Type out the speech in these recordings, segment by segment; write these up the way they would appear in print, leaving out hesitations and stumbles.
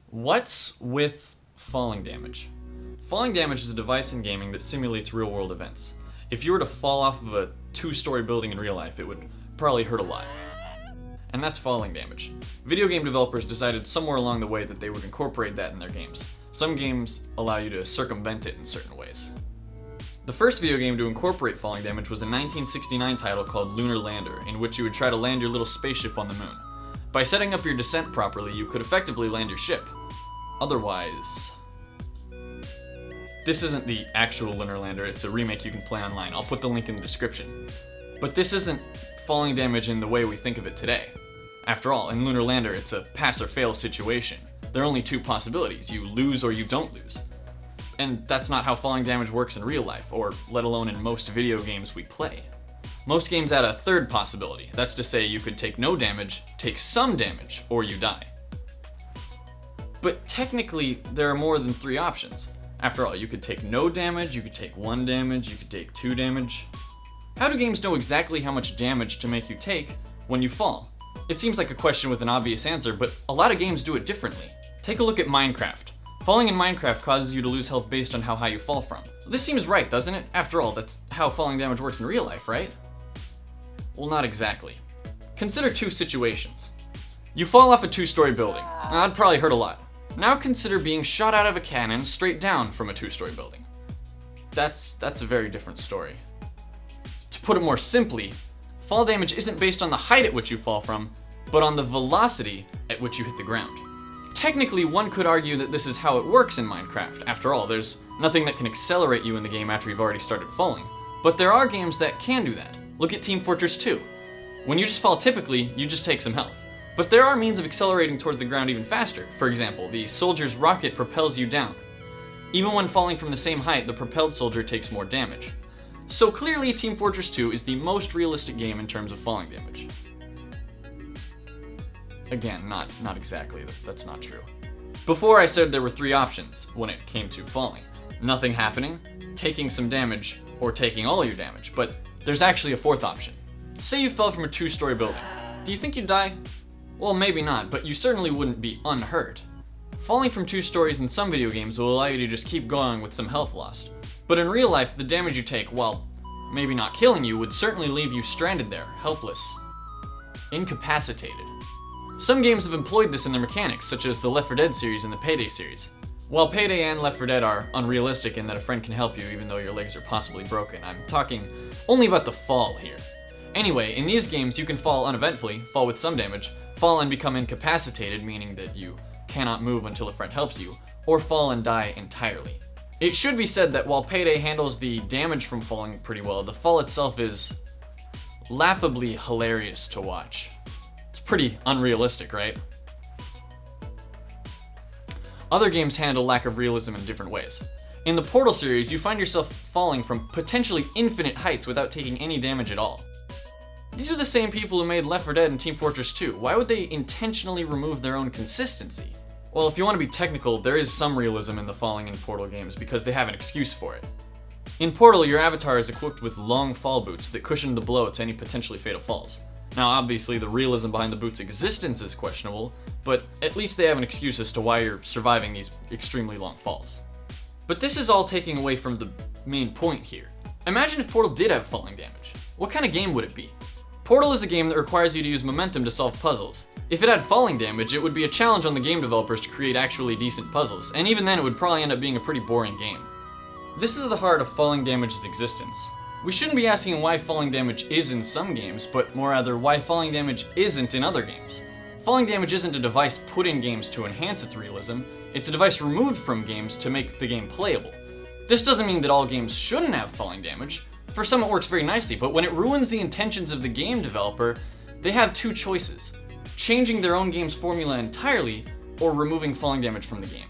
What's with falling damage? Falling damage is a device in gaming that simulates real-world events. If you were to fall off of a two-story building in real life, it would probably hurt a lot. And that's falling damage. Video game developers decided somewhere along the way that they would incorporate that in their games. Some games allow you to circumvent it in certain ways. The first video game to incorporate falling damage was a 1969 title called Lunar Lander, in which you would try to land your little spaceship on the moon. By setting up your descent properly, you could effectively land your ship. Otherwise... This isn't the actual Lunar Lander, it's a remake you can play online. I'll put the link in the description. But this isn't falling damage in the way we think of it today. After all, in Lunar Lander, it's a pass or fail situation. There are only two possibilities, you lose or you don't lose. And that's not how falling damage works in real life, or let alone in most video games we play. Most games add a third possibility. That's to say you could take no damage, take some damage, or you die. But technically, there are more than three options. After all, you could take no damage, you could take 1 damage, you could take 2 damage. How do games know exactly how much damage to make you take when you fall? It seems like a question with an obvious answer, but a lot of games do it differently. Take a look at Minecraft. Falling in Minecraft causes you to lose health based on how high you fall from. This seems right, doesn't it? After all, that's how falling damage works in real life, right? Well, not exactly. Consider two situations. You fall off a 2-story building. That'd probably hurt a lot. Now consider being shot out of a cannon straight down from a 2-story building. That's a very different story. To put it more simply, fall damage isn't based on the height at which you fall from, but on the velocity at which you hit the ground. Technically, one could argue that this is how it works in Minecraft. After all, there's nothing that can accelerate you in the game after you've already started falling. But there are games that can do that. Look at Team Fortress 2. When you just fall typically, you just take some health. But there are means of accelerating towards the ground even faster. For example, the soldier's rocket propels you down. Even when falling from the same height, the propelled soldier takes more damage. So clearly, Team Fortress 2 is the most realistic game in terms of falling damage. Again, not exactly, that's not true. Before I said there were 3 options when it came to falling. Nothing happening, taking some damage, or taking all your damage, but there's actually a 4th option. Say you fell from a 2-story building. Do you think you'd die? Well, maybe not, but you certainly wouldn't be unhurt. Falling from 2 stories in some video games will allow you to just keep going with some health lost. But in real life, the damage you take, while maybe not killing you, would certainly leave you stranded there, helpless. Incapacitated. Some games have employed this in their mechanics, such as the Left 4 Dead series and the Payday series. While Payday and Left 4 Dead are unrealistic in that a friend can help you even though your legs are possibly broken, I'm talking only about the fall here. Anyway, in these games you can fall uneventfully, fall with some damage, fall and become incapacitated, meaning that you cannot move until a friend helps you, or fall and die entirely. It should be said that while Payday handles the damage from falling pretty well, the fall itself is laughably hilarious to watch. It's pretty unrealistic, right? Other games handle lack of realism in different ways. In the Portal series, you find yourself falling from potentially infinite heights without taking any damage at all. These are the same people who made Left 4 Dead and Team Fortress 2. Why would they intentionally remove their own consistency? Well, if you want to be technical, there is some realism in the falling in Portal games because they have an excuse for it. In Portal, your avatar is equipped with long fall boots that cushion the blow to any potentially fatal falls. Now, obviously, the realism behind the boots' existence is questionable, but at least they have an excuse as to why you're surviving these extremely long falls. But this is all taking away from the main point here. Imagine if Portal did have falling damage. What kind of game would it be? Portal is a game that requires you to use momentum to solve puzzles. If it had falling damage, it would be a challenge on the game developers to create actually decent puzzles, and even then it would probably end up being a pretty boring game. This is the heart of falling damage's existence. We shouldn't be asking why falling damage is in some games, but more rather why falling damage isn't in other games. Falling damage isn't a device put in games to enhance its realism, it's a device removed from games to make the game playable. This doesn't mean that all games shouldn't have falling damage. For some it works very nicely, but when it ruins the intentions of the game developer, they have 2 choices. Changing their own game's formula entirely, or removing falling damage from the game.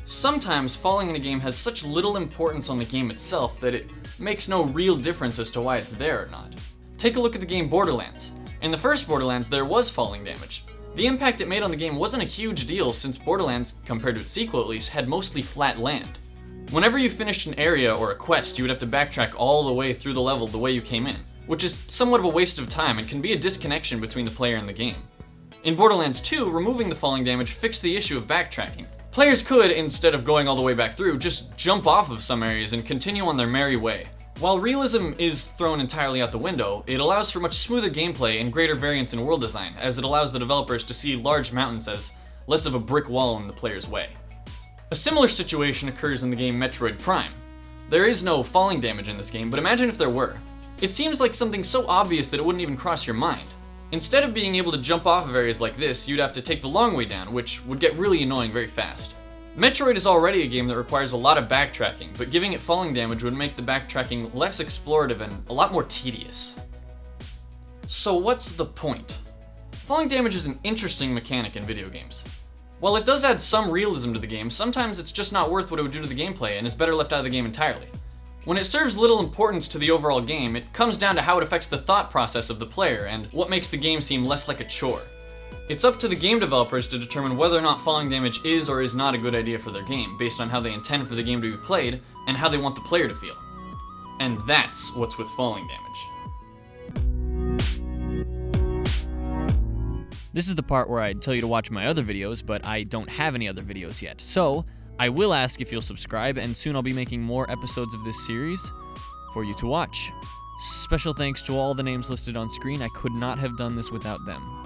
Sometimes falling in a game has such little importance on the game itself that it makes no real difference as to why it's there or not. Take a look at the game Borderlands. In the first Borderlands, there was falling damage. The impact it made on the game wasn't a huge deal since Borderlands, compared to its sequel at least, had mostly flat land. Whenever you finished an area or a quest, you would have to backtrack all the way through the level the way you came in, which is somewhat of a waste of time and can be a disconnection between the player and the game. In Borderlands 2, removing the falling damage fixed the issue of backtracking. Players could, instead of going all the way back through, just jump off of some areas and continue on their merry way. While realism is thrown entirely out the window, it allows for much smoother gameplay and greater variance in world design, as it allows the developers to see large mountains as less of a brick wall in the player's way. A similar situation occurs in the game Metroid Prime. There is no falling damage in this game, but imagine if there were. It seems like something so obvious that it wouldn't even cross your mind. Instead of being able to jump off of areas like this, you'd have to take the long way down, which would get really annoying very fast. Metroid is already a game that requires a lot of backtracking, but giving it falling damage would make the backtracking less explorative and a lot more tedious. So what's the point? Falling damage is an interesting mechanic in video games. While it does add some realism to the game, sometimes it's just not worth what it would do to the gameplay and is better left out of the game entirely. When it serves little importance to the overall game, it comes down to how it affects the thought process of the player and what makes the game seem less like a chore. It's up to the game developers to determine whether or not falling damage is or is not a good idea for their game, based on how they intend for the game to be played and how they want the player to feel. And that's what's with falling damage. This is the part where I'd tell you to watch my other videos, but I don't have any other videos yet. So, I will ask if you'll subscribe, and soon I'll be making more episodes of this series for you to watch. Special thanks to all the names listed on screen. I could not have done this without them.